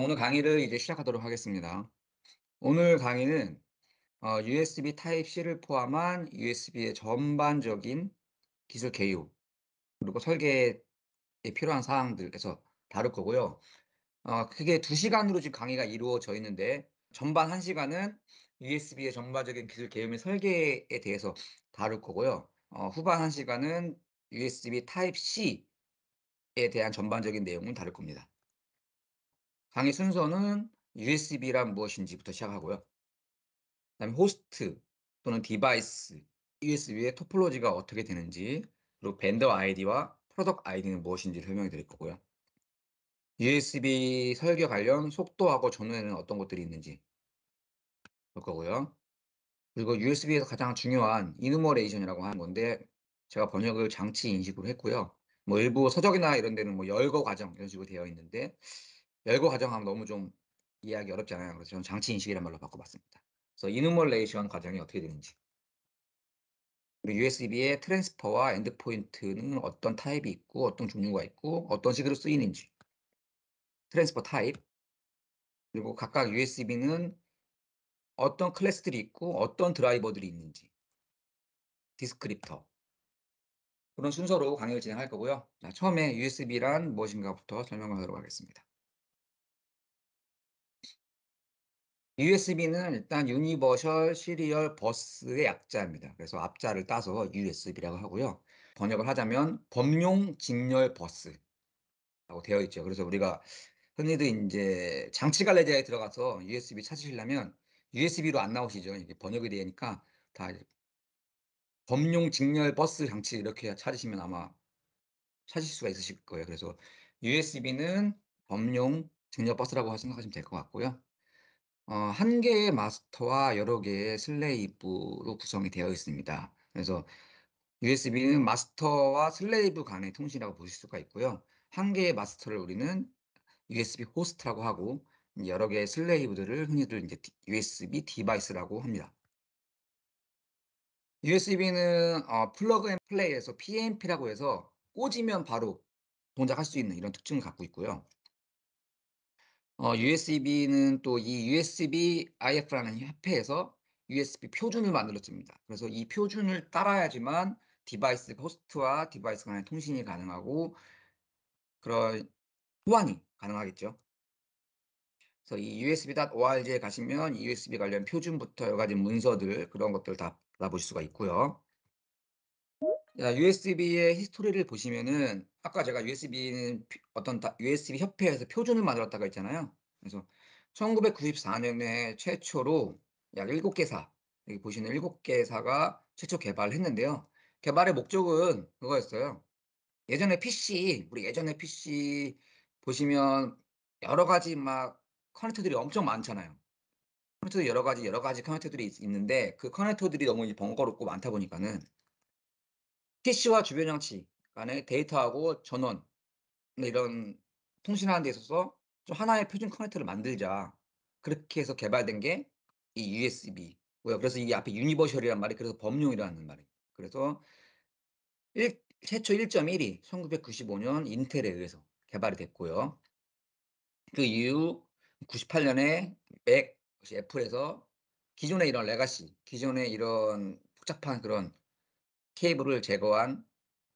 오늘 강의를 이제 시작하도록 하겠습니다. 오늘 강의는 USB 타입C를 포함한 USB의 전반적인 기술 개요, 그리고 설계에 필요한 사항들에서 다룰 거고요. 크게 2시간으로 지금 강의가 이루어져 있는데, 전반 1시간은 USB의 전반적인 기술 개요 및 설계에 대해서 다룰 거고요. 후반 1시간은 USB 타입C에 대한 전반적인 내용을 다룰 겁니다. 강의 순서는 USB란 무엇인지부터 시작하고요. 그다음에 호스트 또는 디바이스, USB의 토폴로지가 어떻게 되는지, 그리고 벤더 아이디와 프로덕트 아이디는 무엇인지 설명해 드릴 거고요. USB 설계 관련 속도하고 전원에는 어떤 것들이 있는지 볼 거고요. 그리고 USB에서 가장 중요한 이누머레이션이라고 하는 건데, 제가 번역을 장치 인식으로 했고요. 뭐 일부 서적이나 이런 데는 뭐 열거 과정 이런 식으로 되어 있는데, 열거 과정 하면 너무 좀 이해하기 어렵잖아요. 그래서 저는 장치 인식이라는 말로 바꿔봤습니다. 그래서 이누머레이션 과정이 어떻게 되는지, 그리고 USB의 트랜스퍼와 엔드포인트는 어떤 타입이 있고 어떤 종류가 있고 어떤 식으로 쓰이는지, 트랜스퍼 타입, 그리고 각각 USB는 어떤 클래스들이 있고 어떤 드라이버들이 있는지, 디스크립터, 그런 순서로 강의를 진행할 거고요. 자, 처음에 USB란 무엇인가부터 설명을 하도록 하겠습니다. USB는 일단 유니버셜 시리얼 버스의 약자입니다. 그래서 앞자를 따서 USB라고 하고요. 번역을 하자면 범용 직렬 버스라고 되어 있죠. 그래서 우리가 흔히들 인제 장치 갈래지에 들어가서 USB 찾으시려면 USB로 안 나오시죠. 이게 번역이 되니까 다 이제 범용 직렬 버스 장치 이렇게 찾으시면 아마 찾으실 수가 있으실 거예요. 그래서 USB는 범용 직렬 버스라고 생각하시면 될 것 같고요. 한 개의 마스터와 여러 개의 슬레이브로 구성이 되어 있습니다. 그래서 USB는 마스터와 슬레이브 간의 통신이라고 보실 수가 있고요. 한 개의 마스터를 우리는 USB 호스트라고 하고, 여러 개의 슬레이브들을 흔히들 인제 USB 디바이스라고 합니다. USB는 플러그 앤 플레이에서 PNP라고 해서 꽂으면 바로 동작할 수 있는 이런 특징을 갖고 있고요. USB는 또 이 USB IF라는 협회에서 USB 표준을 만들었습니다. 그래서 이 표준을 따라야지만 디바이스 호스트와 디바이스 간의 통신이 가능하고 그런 호환이 가능하겠죠. 그래서 이 usb.org에 가시면 USB 관련 표준부터 여러 가지 문서들, 그런 것들 다 받아보실 수가 있고요. USB의 히스토리를 보시면은, 아까 제가 USB는 어떤 USB 협회에서 표준을 만들었다고 했잖아요. 그래서 1994년에 최초로 약 7개사, 여기 보시는 7개사가 최초 개발을 했는데요. 개발의 목적은 그거였어요. 우리 예전에 PC 보시면 여러 가지 막 커넥터들이 엄청 많잖아요. 커넥터도 여러 가지 커넥터들이 있는데, 그 커넥터들이 너무 이 번거롭고 많다 보니까는 PC와 주변 장치 간의 데이터하고 전원, 이런 통신하는 데 있어서 좀 하나의 표준 커넥터를 만들자. 그렇게 해서 개발된 게 이 USB고요. 그래서 이게 앞에 유니버셜이란 말이 그래서 범용이라는 말이에요. 그래서 최초 1.1이 1995년 인텔에 의해서 개발이 됐고요. 그 이후 98년에 맥, 애플에서 기존의 이런 레가시, 기존의 이런 복잡한 그런 케이블을 제거한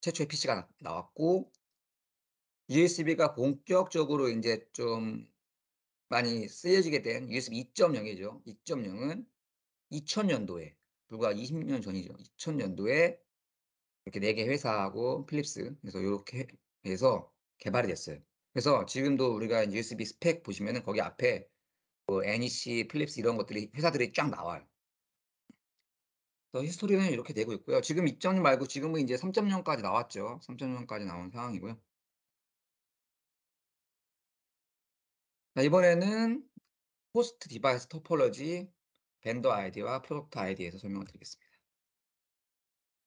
최초의 PC가 나왔고, USB가 본격적으로 인제 좀 많이 쓰여지게 된 USB 2.0이죠. 2.0은 2000 년도에, 불과 20년 전이죠. 2000 년도에 이렇게 4개 회사하고 필립스, 그래서 요렇게 해서 개발이 됐어요. 그래서 지금도 우리가 인제 USB 스펙 보시면은 거기 앞에 뭐 NEC, 필립스 이런 것들이 회사들이 쫙 나와요. 그래서 히스토리는 이렇게 되고 있고요. 지금 2.0 말고 지금은 인제 3.0까지 나왔죠. 3.0까지 나온 상황이고요. 자, 이번에는 호스트 디바이스 토폴로지, 벤더 아이디와 프로덕트 아이디에서 설명을 드리겠습니다.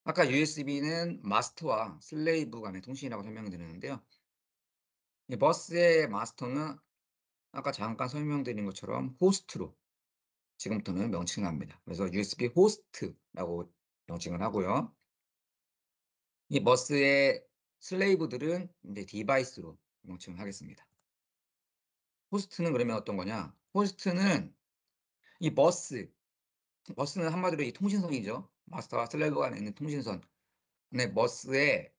아까 USB는 마스터와 슬레이브 간의 통신이라고 설명을 드렸는데요. 이 버스의 마스터는 아까 잠깐 설명드린 것처럼 호스트로 지금부터는 명칭을 합니다. 그래서 USB 호스트라고 명칭을 하고요. 이 버스의 슬레이브들은 이제 디바이스로 명칭을 하겠습니다. 호스트는 그러면 어떤 거냐? 호스트는 이 버스는 한마디로 이 통신선이죠. 마스터와 슬래브 간에 있는 통신선. 네, 버스에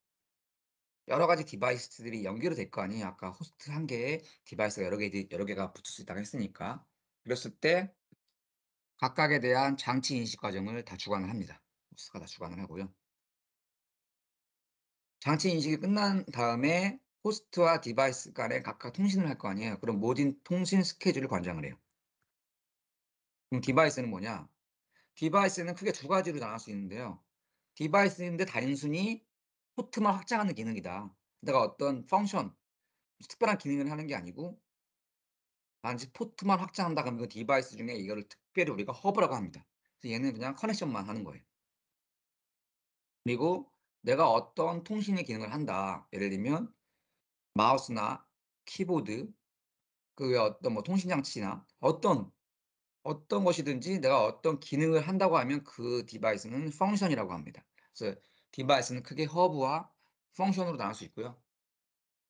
여러 가지 디바이스들이 연결이 될 거 아니에요. 아까 호스트 한 개에 디바이스가 여러 개가 붙을 수 있다고 했으니까. 그랬을 때 각각에 대한 장치 인식 과정을 다 주관을 합니다. 호스트가 다 주관을 하고요. 장치 인식이 끝난 다음에 호스트와 디바이스 간에 각각 통신을 할 거 아니에요. 그럼 모든 통신 스케줄을 관장을 해요. 그럼 디바이스는 뭐냐? 디바이스는 크게 두 가지로 나눌 수 있는데요. 디바이스인데 단순히 포트만 확장하는 기능이다. 내가 어떤 펑션, 특별한 기능을 하는 게 아니고 단지 포트만 확장한다 그러면 그 디바이스 중에 이거를 특별히 우리가 허브라고 합니다. 그래서 얘는 그냥 커넥션만 하는 거예요. 그리고 내가 어떤 통신의 기능을 한다. 예를 들면 마우스나 키보드 그 외 어떤 뭐 통신 장치나 어떤 것이든지 내가 어떤 기능을 한다고 하면 그 디바이스는 펑션이라고 합니다. 그래서 디바이스는 크게 허브와 펑션으로 나눌 수 있고요.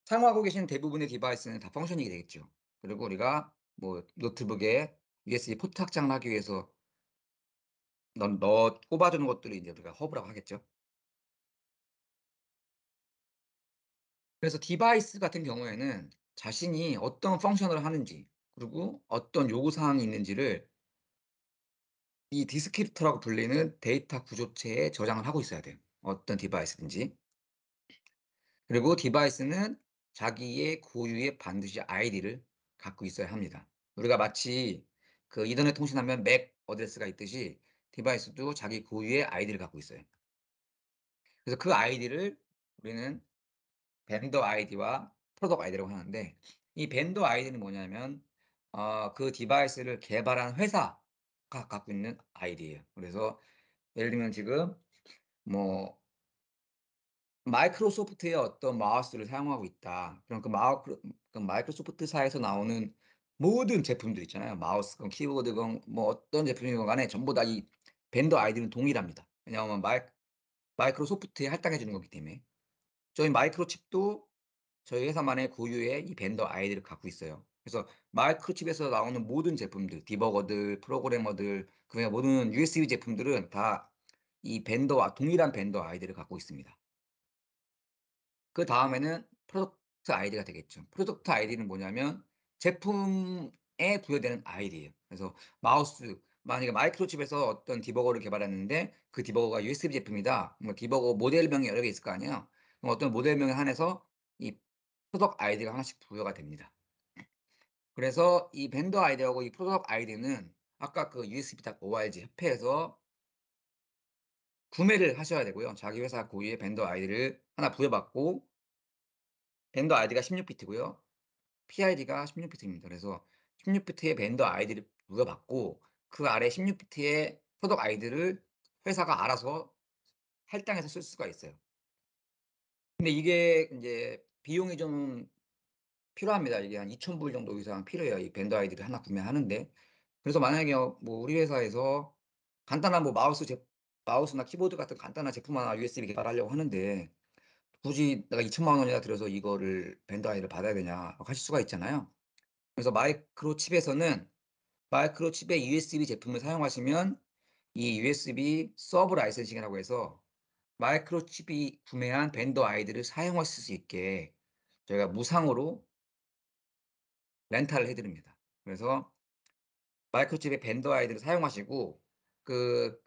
사용하고 계신 대부분의 디바이스는 다 펑션이 되겠죠. 그리고 우리가 뭐 노트북에 USB 포트 확장을 하기 위해서 꼽아 주는 것들을 이제 우리가 허브라고 하겠죠. 그래서 디바이스 같은 경우에는 자신이 어떤 펑션을 하는지 그리고 어떤 요구 사항이 있는지를 이 디스크립터라고 불리는 데이터 구조체에 저장을 하고 있어야 돼요, 어떤 디바이스든지. 그리고 디바이스는 자기의 고유의 반드시 아이디를 갖고 있어야 합니다. 우리가 마치 그 이더넷 통신하면 맥 어드레스가 있듯이 디바이스도 자기 고유의 아이디를 갖고 있어요. 그래서 그 아이디를 우리는 벤더 아이디와 프로덕트 아이디라고 하는데 이 벤더 아이디는 뭐냐면 그 디바이스를 개발한 회사가 갖고 있는 아이디예요. 그래서 예를 들면 지금 뭐 마이크로소프트의 어떤 마우스를 사용하고 있다. 그럼 그 마이크로소프트사에서 나오는 모든 제품들 있잖아요. 마우스건 키보드건 뭐 어떤 제품이건 간에 전부 다 이 벤더 아이디는 동일합니다. 왜냐하면 마이크로소프트에 할당해 주는 거기 때문에. 저희 마이크로칩도 저희 회사만의 고유의 이 벤더 아이디를 갖고 있어요. 그래서 마이크로칩에서 나오는 모든 제품들, 디버거들, 프로그래머들 그 외 모든 USB 제품들은 다 이 벤더와 동일한 벤더 아이디를 갖고 있습니다. 그다음에는 프로덕트 아이디가 되겠죠. 프로덕트 아이디는 뭐냐면 제품에 부여되는 아이디예요. 그래서 마우스 만약에 마이크로칩에서 어떤 디버거를 개발했는데 그 디버거가 USB 제품이다. 뭐 디버거 모델명이 여러 개 있을 거 아니에요. 그럼 어떤 모델명에 한해서 이 프로덕트 아이디가 하나씩 부여가 됩니다. 그래서 이 벤더 아이디하고 이 프로덕트 아이디는 아까 그 USB.org 협회에서 구매를 하셔야 되고요. 자기 회사 고유의 벤더 아이디를 하나 부여받고 벤더 아이디가 16 비트고요. PID가 16 비트입니다. 그래서 16 비트의 벤더 아이디를 부여받고 그 아래 16 비트의 프로덕트 아이디를 회사가 알아서 할당해서 쓸 수가 있어요. 근데 이게 인제 비용이 좀 필요합니다. 이게 한 2,000불 정도 이상 필요해요, 이 벤더 아이디를 하나 구매하는데. 그래서 만약에 뭐 우리 회사에서 간단한 뭐 마우스나 키보드 같은 간단한 제품 하나 USB 개발하려고 하는데 '굳이 내가 2,000만 원이나 들여서 이거를 벤더 아이디를 받아야 되냐.' 하실 수가 있잖아요. 그래서 마이크로칩의 USB 제품을 사용하시면 이 USB 서브 라이센싱이라고 해서 마이크로칩이 구매한 벤더 아이디를 사용하실 수 있게 저희가 무상으로 렌탈을 해 드립니다. 그래서 마이크로칩의 벤더 아이디를 사용하시고 그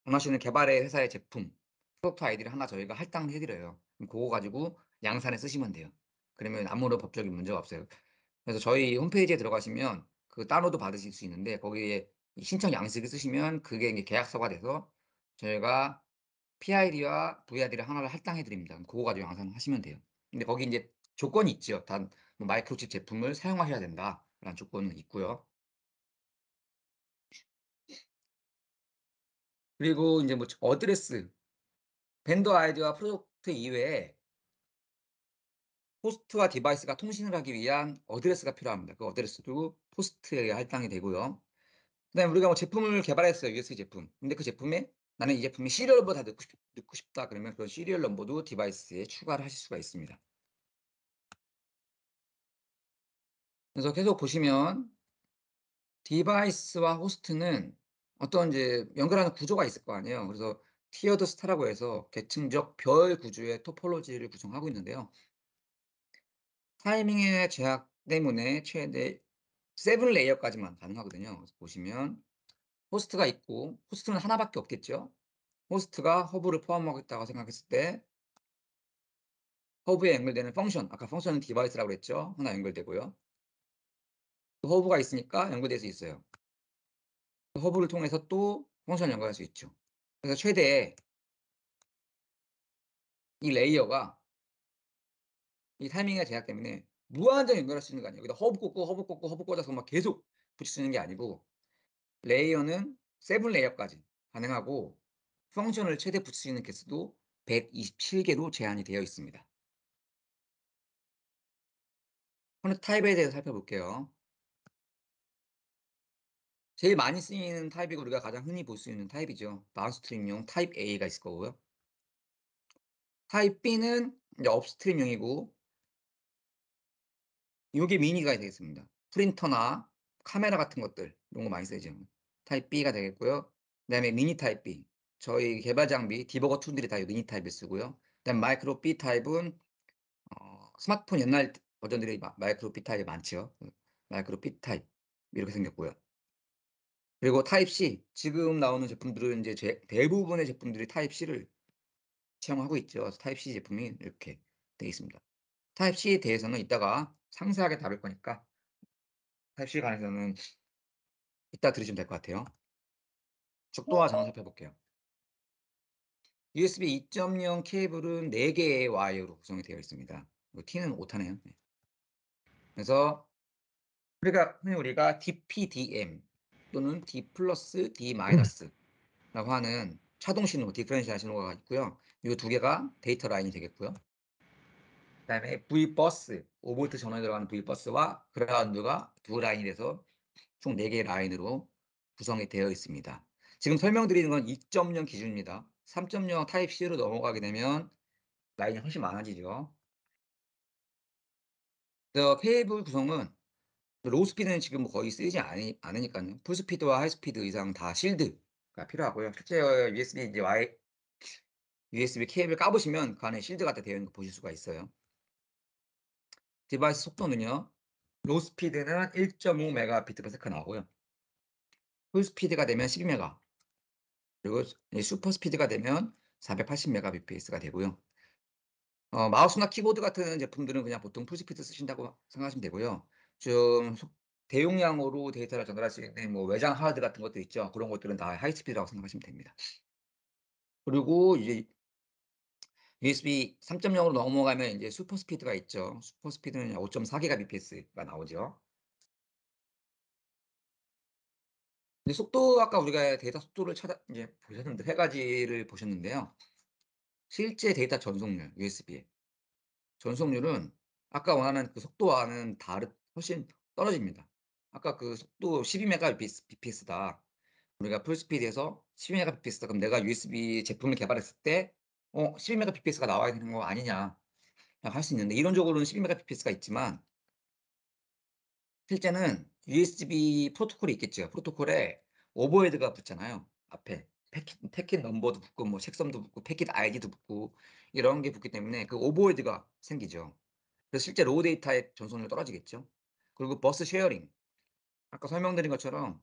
원하시는 개발의 회사의 제품 프로덕트 아이디를 하나 저희가 할당을 해 드려요. 그럼 고거 가지고 양산에 쓰시면 돼요. 그러면 아무런 법적인 문제가 없어요. 그래서 저희 홈페이지에 들어가시면 그 다운로드 받으실 수 있는데 거기에 이 신청 양식을 쓰시면 그게 이제 계약서가 돼서 저희가 PID와 VID를 하나를 할당해 드립니다. 그럼 고거 가지고 양산을 하시면 돼요. 근데 거기 인제 조건이 있죠. 단 뭐 마이크로칩 제품을 사용하셔야 된다라는 조건은 있고요. 그리고 인제 뭐 어드레스 벤더 아이디와 프로덕트 이외에 호스트와 디바이스가 통신을 하기 위한 어드레스가 필요합니다. 그 어드레스도 호스트에 할당이 되고요. 그다음에 우리가 뭐 제품을 개발했어요, USB 제품. 근데 그 제품에 '나는 이 제품에 시리얼 넘버 다 넣고 싶다.' 그러면 그런 시리얼 넘버도 디바이스에 추가를 하실 수가 있습니다. 그래서 계속 보시면 디바이스와 호스트는 어떤 이제 연결하는 구조가 있을 거 아니에요. 그래서 티어드 스타라고 해서 계층적 별 구조의 토폴로지를 구성하고 있는데요. 타이밍의 제약 때문에 최대 7 레이어까지만 가능하거든요. 그래서 보시면 호스트가 있고 호스트는 하나 밖에 없겠죠. 호스트가 허브를 포함하고 있다고 생각했을 때 허브에 연결되는 펑션, 아까 펑션은 디바이스라고 그랬죠. 하나 연결되고요. 그 허브가 있으니까 연결될 수 있어요. 그 허브를 통해서 또 펑션을 연결할 수 있죠. 그래서 최대 이 레이어가 이 타이밍의 제약 때문에 무한정 연결할 수 있는 거 아니에요. 여기다 허브 꽂고, 허브 꽂고, 허브 꽂아서 막 계속 붙일 수 있는 게 아니고 레이어는 7 레이어까지 가능하고 펑션을 최대 붙일 수 있는 개수도 127 개로 제한이 되어 있습니다. 커넥 타입에 대해서 살펴볼게요. 제일 많이 쓰이는 타입이고 우리가 가장 흔히 볼 수 있는 타입이죠. 다운스트림용 타입 A가 있을 거고요. 타입 B는 이제 업스트림용이고 요게 미니가 되겠습니다. 프린터나 카메라 같은 것들 이런 거 많이 쓰이죠. 타입 B가 되겠고요. 그다음에 미니 타입 B. 저희 개발 장비 디버거 툴들이 다 이 미니 타입을 쓰고요. 그다음에 마이크로 B 타입은 스마트폰 옛날 버전들이 마이크로 B 타입이 많죠. 마이크로 B 타입 이렇게 생겼고요. 그리고 타입 C 지금 나오는 제품들은 이제 대부분의 제품들이 타입 C를 채용하고 있죠. 그래서 타입 C 제품이 이렇게 되어 있습니다. 타입 C에 대해서는 이따가 상세하게 다룰 거니까 타입 C에 관해서는 이따 들으시면 될 것 같아요. 속도와 전원 살펴볼게요. USB 2.0 케이블은 4 개의 와이어로 구성이 되어 있습니다. T는 오타네요. 네. 그래서 우리가 DPDM 또는 D 플러스 D 마이너스라고 하는 차동 신호, 디퍼런셜 신호가 있고요. 이 두 개가 데이터 라인이 되겠고요. 그다음에 V버스, 5V 전원이 들어가는 V버스와 그라운드가 두 라인이 돼서 총 4 개의 라인으로 구성이 되어 있습니다. 지금 설명드리는 건 2.0 기준입니다. 3.0 타입 C로 넘어가게 되면 라인이 훨씬 많아지죠. 그래서 케이블 구성은 로우 스피드는 지금 거의 쓰이지 않으니까요. 풀 스피드와 하이 스피드 이상 다 실드가 필요하고요. 실제 USB 이제 USB 케이블 까보시면 그 안에 실드가 다 되어 있는 거 보실 수가 있어요. 디바이스 속도는요. 로우 스피드는 1.5 메가비트/s 나오고요. 풀 스피드가 되면 12 메가, 그리고 이 슈퍼 스피드가 되면 480 메가bps가 되고요. 마우스나 키보드 같은 제품들은 그냥 보통 풀 스피드 쓰신다고 생각하시면 되고요. 좀 대용량으로 데이터를 전달할 수 있는 뭐 외장 하드 같은 것들 있죠. 그런 것들은 다 하이 스피드라고 생각하시면 됩니다. 그리고 이제 USB 3.0으로 넘어가면 인제 슈퍼 스피드가 있죠. 슈퍼 스피드는 5.4 기가bps가 나오죠. 근데 속도 아까 우리가 데이터 속도를 인제 보셨는데 세 가지를 보셨는데요. 실제 데이터 전송률 USB의 전송률은 아까 원하는 그 속도와는 훨씬 떨어집니다. 아까 그 속도 12 bps다. 우리가 풀 스피드에서 12 bps다. 그럼 내가 USB 제품을 개발했을 때 12 bps가 나와야 되는 거 아니냐 할 수 있는데 이론적으로는 12 bps가 있지만 실제는 USB 프로토콜이 있겠죠. 프로토콜에 오버헤드가 붙잖아요, 앞에. 패킷 넘버도 붙고 뭐 책선도 붙고 패킷 아이디도 붙고 이런 게 붙기 때문에 그 오버헤드가 생기죠. 그래서 실제 로우 데이터의 전송률이 떨어지겠죠. 그리고 버스 쉐어링. 아까 설명드린 것처럼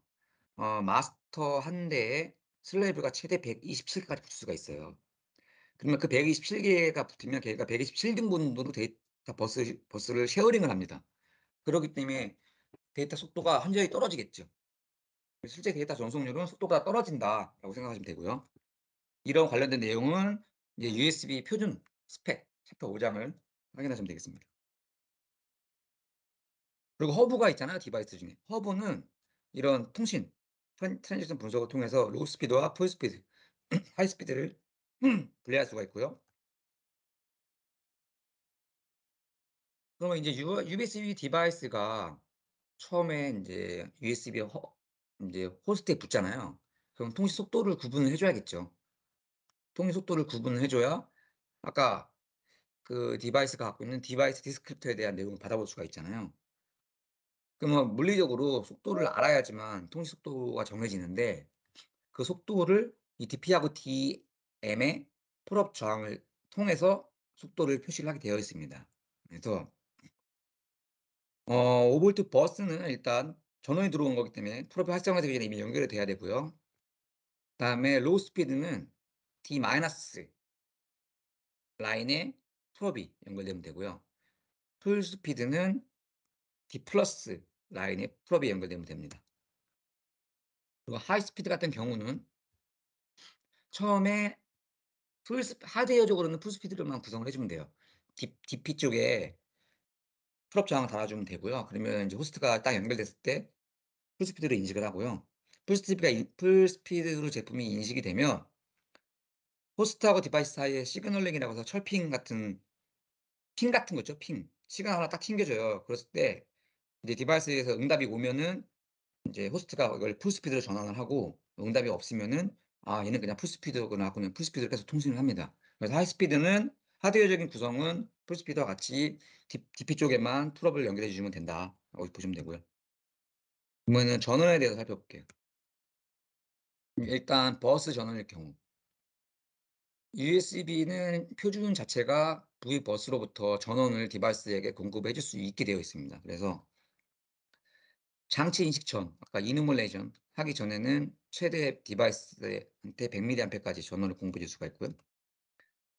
마스터 한 대에 슬레이브가 최대 127 개까지 붙을 수가 있어요. 그러면 그 127 개가 붙으면 걔가 127 등분으로 데이터 버스를 쉐어링을 합니다. 그러기 때문에 데이터 속도가 완전히 떨어지겠죠. 실제 데이터 전송률은 속도가 떨어진다라고 생각하시면 되고요. 이런 관련된 내용은 이제 USB 표준 스펙 챕터 5 장을 확인하시면 되겠습니다. 그리고 허브가 있잖아요, 디바이스 중에. 허브는 이런 통신 트랜지션 분석을 통해서 로우 스피드와 풀 스피드, 하이 스피드를 분리할 수가 있고요. 그러면 이제 USB 디바이스가 처음에 인제 USB 인제 호스트에 붙잖아요. 그럼 통신 속도를 구분을 해 줘야겠죠. 통신 속도를 구분을 해 줘야 아까 그 디바이스가 갖고 있는 디바이스 디스크립터에 대한 내용을 받아볼 수가 있잖아요. 그러면 물리적으로 속도를 알아야지만 통신 속도가 정해지는데 그 속도를 이 DP하고 DM의 풀업 저항을 통해서 속도를 표시를 하게 되어 있습니다. 그래서 5 볼트 버스는 일단 전원이 들어온 거기 때문에 풀업이 활성화되기 전에 이미 연결이 돼야 되고요. 그다음에 로우 스피드는 D 마이너스 라인에 풀업이 연결되면 되고요. 풀 스피드는 D 플러스 라인에 풀업이 연결되면 됩니다. 그리고 하이 스피드 같은 경우는 처음에 하드웨어적으로는 풀 스피드로만 구성을 해 주면 돼요. DP 쪽에 풀업 저항을 달아 주면 되고요. 그러면 인제 호스트가 딱 연결됐을 때 풀 스피드로 인식을 하고요. 풀 스피드로 제품이 인식이 되면 호스트하고 디바이스 사이에 시그널링이라고 해서 철핑 같은 핑 같은 거 있죠, 핑. 시그널 하나 딱 튕겨 줘요. 그랬을 때 이제 디바이스에서 응답이 오면은 인제 호스트가 이걸 풀 스피드로 전환을 하고 응답이 없으면은 '아 얘는 그냥 풀 스피드구나.' 그러면 풀 스피드로 계속 통신을 합니다. 그래서 하이 스피드는 하드웨어적인 구성은 풀 스피드와 같이 DP 쪽에만 풀업을 연결해 주시면 된다.라고 보시면 되고요. 그러면은 전원에 대해서 살펴볼게요. 일단 버스 전원일 경우 USB는 표준 자체가 V버스로부터 전원을 디바이스에게 공급해 줄 수 있게 되어 있습니다. 그래서 장치 인식 전 아까 이누멀레이션 하기 전에는 최대 디바이스한테 100mA까지 전원을 공급해 줄 수가 있고요.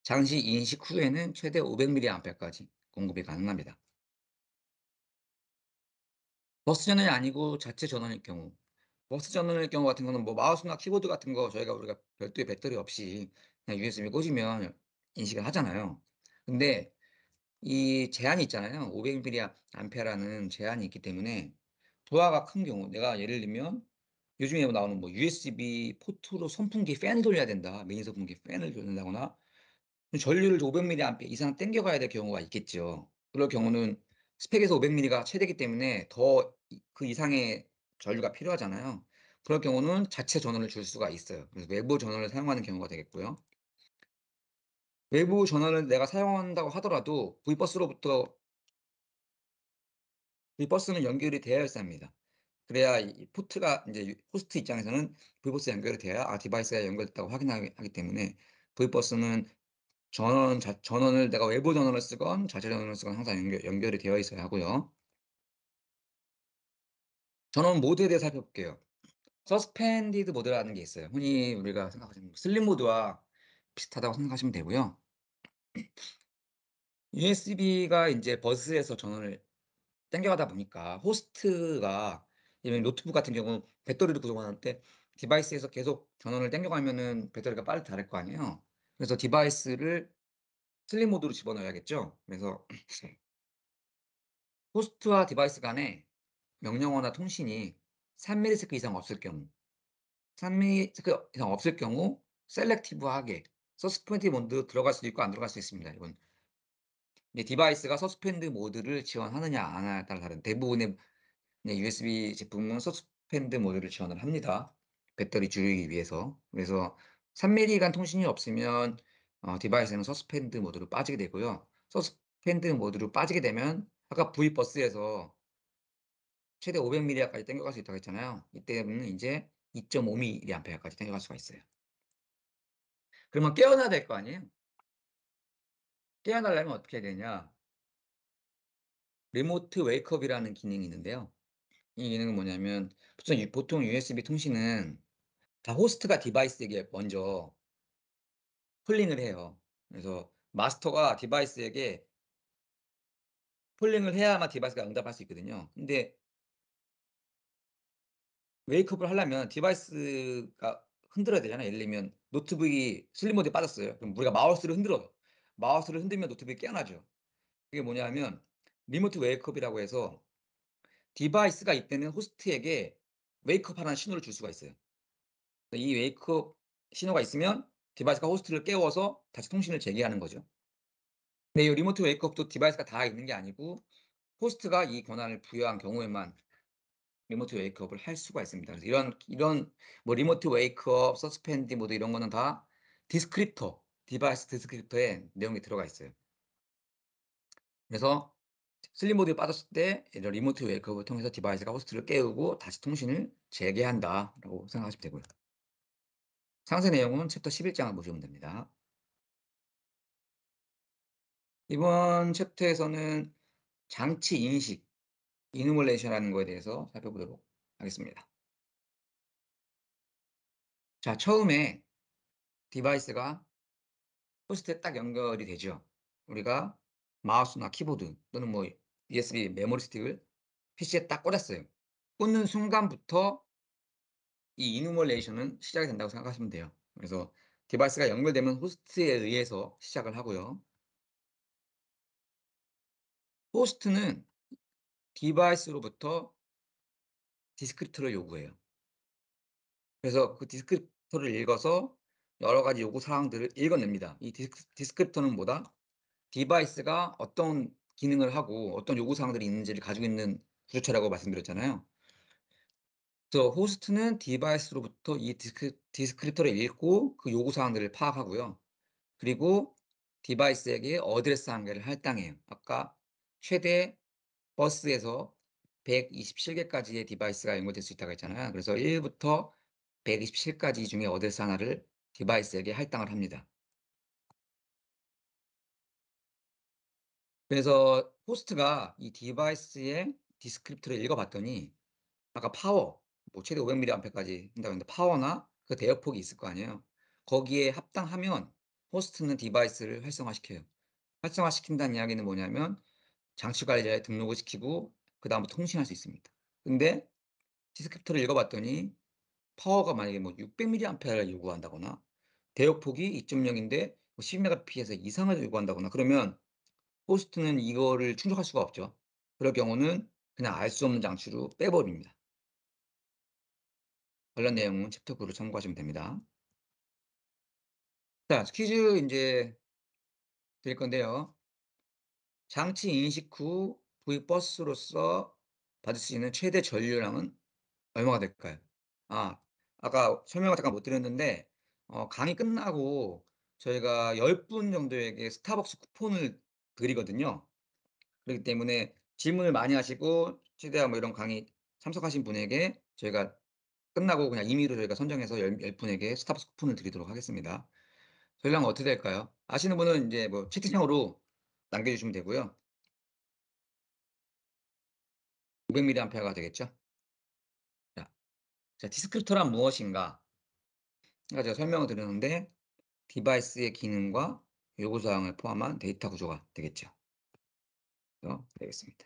장치 인식 후에는 최대 500mA까지 공급이 가능합니다. 버스 전원이 아니고 자체 전원일 경우 버스 전원일 경우 같은 거는 뭐 마우스나 키보드 같은 거 우리가 별도의 배터리 없이 그냥 USB 꽂으면 인식을 하잖아요. 근데 이 제한이 있잖아요. 500mA라는 제한이 있기 때문에 부하가 큰 경우 내가 예를 들면 요즘에 나오는 뭐 USB 포트로 선풍기 팬을 돌려야 된다. 메인 선풍기 팬을 돌린다거나 전류를 500mA 이상 당겨 가야 될 경우가 있겠죠. 그럴 경우는 스펙에서 500mA가 최대이기 때문에 더 그 이상의 전류가 필요하잖아요. 그럴 경우는 자체 전원을 줄 수가 있어요. 그래서 외부 전원을 사용하는 경우가 되겠고요. 외부 전원을 내가 사용한다고 하더라도 V버스는 연결이 되어 있어야 합니다. 그래야 이 포트가 인제 호스트 입장에서는 V버스에 연결이 돼야 디바이스가 연결됐다고 확인하기 하기 때문에 V버스는 전원을 내가 외부 전원을 쓰건 자체 전원을 쓰건 항상 연결이 되어 있어야 하고요. 전원 모드에 대해서 살펴볼게요. 서스펜디드 모드라는 게 있어요. 흔히 우리가 생각하시는 슬립 모드와 비슷하다고 생각하시면 되고요. USB가 인제 버스에서 전원을 당겨가다 보니까 호스트가 예를 들면 노트북 같은 경우 배터리를 구성할 때 디바이스에서 계속 전원을 당겨가면은 배터리가 빨리 닳을 거 아니에요. 그래서 디바이스를 슬립 모드로 집어넣어야겠죠. 그래서 호스트와 디바이스 간에 명령어나 통신이 3ms 이상 없을 경우 3ms 이상 없을 경우 셀렉티브하게 서스펜드 모드로 들어갈 수도 있고 안 들어갈 수 있습니다. 이건 이제 디바이스가 서스펜드 모드를 지원하느냐 안 하느냐에 따라 다른 대부분의 네 USB 제품은 서스펜드 모드를 지원을 합니다, 배터리 줄이기 위해서. 그래서 3mm 간 통신이 없으면 디바이스는 서스펜드 모드로 빠지게 되고요. 서스펜드 모드로 빠지게 되면 아까 V버스에서 최대 500mA까지 당겨갈 수 있다고 했잖아요. 이때는 인제 2.5mA까지 당겨갈 수가 있어요. 그러면 깨어나야 될 거 아니에요. 깨어나려면 어떻게 해야 되냐. 리모트 웨이크업이라는 기능이 있는데요. 이 기능은 뭐냐면 보통 USB 통신은 다 호스트가 디바이스에게 먼저 폴링을 해요. 그래서 마스터가 디바이스에게 폴링을 해야만 디바이스가 응답할 수 있거든요. 근데 웨이크업을 하려면 디바이스가 흔들어야 되잖아요. 예를 들면 노트북이 슬립 모드에 빠졌어요. 그럼 우리가 마우스를 흔들어요. 마우스를 흔들면 노트북이 깨어나죠. 그게 뭐냐면 리모트 웨이크업이라고 해서 디바이스가 이때는 호스트에게 웨이크업하라는 신호를 줄 수가 있어요. 이 웨이크업 신호가 있으면 디바이스가 호스트를 깨워서 다시 통신을 재개하는 거죠. 근데 이 리모트 웨이크업도 디바이스가 다 있는 게 아니고 호스트가 이 권한을 부여한 경우에만 리모트 웨이크업을 할 수가 있습니다. 그래서 이런 뭐 리모트 웨이크업, 서스펜드 모드 이런 거는 다 디스크립터, 디바이스 디스크립터에 내용이 들어가 있어요. 그래서 슬립 모드에 빠졌을 때 이런 리모트 웨이크업을 통해서 디바이스가 호스트를 깨우고 다시 통신을 재개한다라고 생각하시면 되고요. 상세 내용은 챕터 11 장을 보시면 됩니다. 이번 챕터에서는 장치 인식, 이누멀레이션이라는 거에 대해서 살펴보도록 하겠습니다. 자, 처음에 디바이스가 호스트에 딱 연결이 되죠. 우리가 마우스나 키보드 또는 뭐 USB 메모리 스틱을 PC에 딱 꽂았어요. 꽂는 순간부터 이 이누멀레이션은 시작이 된다고 생각하시면 돼요. 그래서 디바이스가 연결되면 호스트에 의해서 시작을 하고요. 호스트는 디바이스로부터 디스크립터를 요구해요. 그래서 그 디스크립터를 읽어서 여러 가지 요구 사항들을 읽어냅니다. 이 디스크립터는 뭐다? 디바이스가 어떤 기능을 하고 어떤 요구 사항들이 있는지를 가지고 있는 구조체라고 말씀드렸잖아요. 그래서 호스트는 디바이스로부터 이 디스크립터를 읽고 그 요구 사항들을 파악하고요. 그리고 디바이스에게 어드레스 한개를 할당해요. 아까 최대 버스에서 127 개까지의 디바이스가 연결될 수 있다고 했잖아요. 그래서 1 부터 127 까지 중에 어드레스 하나를 디바이스에게 할당을 합니다. 그래서 호스트가 이 디바이스의 디스크립트를 읽어 봤더니 아까 파워 뭐 최대 500mAh까지 한다고 했는데 파워나 그 대역폭이 있을 거 아니에요. 거기에 합당하면 호스트는 디바이스를 활성화시켜요. 활성화시킨다는 이야기는 뭐냐면 장치 관리자에 등록을 시키고 그다음부터 통신할 수 있습니다. 근데 디스크립터를 읽어 봤더니 파워가 만약에 뭐 600mAh를 요구한다거나 대역폭이 2.0 인데 뭐 10Mbps 이상을 요구한다거나 그러면 호스트는 이거를 충족할 수가 없죠. 그럴 경우는 그냥 알 수 없는 장치로 빼 버립니다. 관련 내용은 챕터 9를 참고하시면 됩니다. 자, 퀴즈 인제 드릴 건데요. 장치 인식 후 도입버스로서 받을 수 있는 최대 전류량은 얼마가 될까요? 아, 아까 설명을 잠깐 못 드렸는데 강의 끝나고 저희가 10분 정도에게 스타벅스 쿠폰을 드리거든요. 그렇기 때문에 질문을 많이 하시고 최대한 뭐 이런 강의 참석하신 분에게 저희가 끝나고 그냥 임의로 저희가 선정해서 10 분에게 스타벅스 쿠폰을 드리도록 하겠습니다. 전략은 어떻게 될까요? 아시는 분은 인제 뭐 채팅창으로 남겨 주시면 되고요. 500mAh가 되겠죠? 자, 디스크립터란 무엇인가? 아까 제가 설명을 드렸는데 디바이스의 기능과 요구 사항을 포함한 데이터 구조가 되겠죠. 되겠습니다.